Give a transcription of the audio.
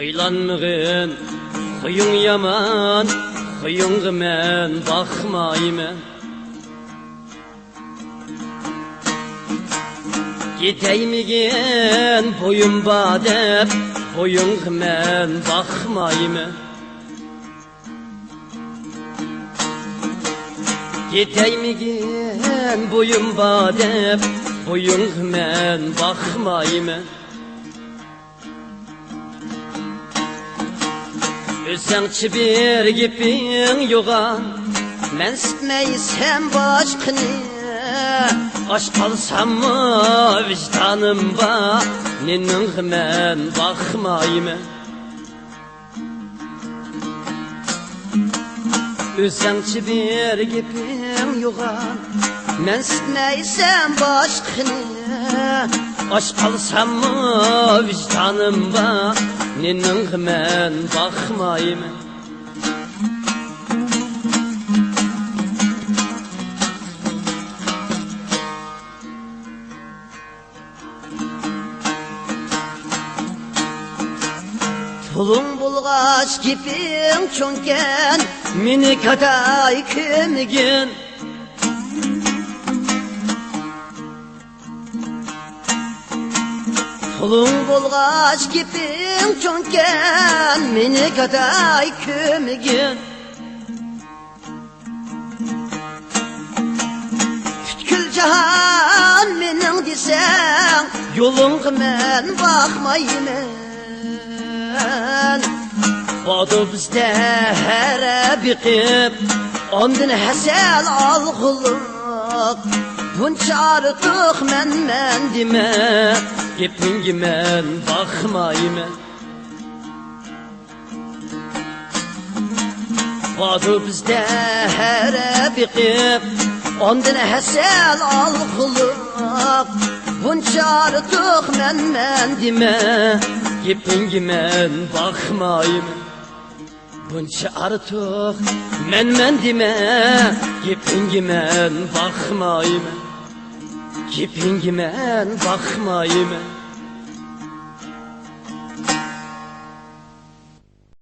Kıylanmığın huyun yaman, huyunğa men bakmayman. Giteymigen boyun badep, boyunğa men bakmayman. Giteymigen boyun badep, boyunğa men bakmayman. Özsəngçi bir gipin yoğan, men sitmeysem başkını. Aş kalsam mı vicdanımba, nenin men bakmayman. Özsəngçi bir gipin yoğan, men sitmeysem başkını. Aş kalsam mı vicdanımba, nenin men bakmayman. Pulun bulgaç gipin çönken, meni kaday kümgün. Pulun bulgaç gipin çönken, meni kaday kümgün. Kütkül cahan menin desen, yolunğa men bakmayman. Odu bizde here biqip, ondan hasel algılık. Bunca artıq men deme, gepingi men bakmayman. Odu bizde here biqip, ondan hasel algılık. Bunca artıq men deme, gepingi men bakmayman. Bunca artıq men deme, gepingi men bakmayman. Gepingi men bakmayman.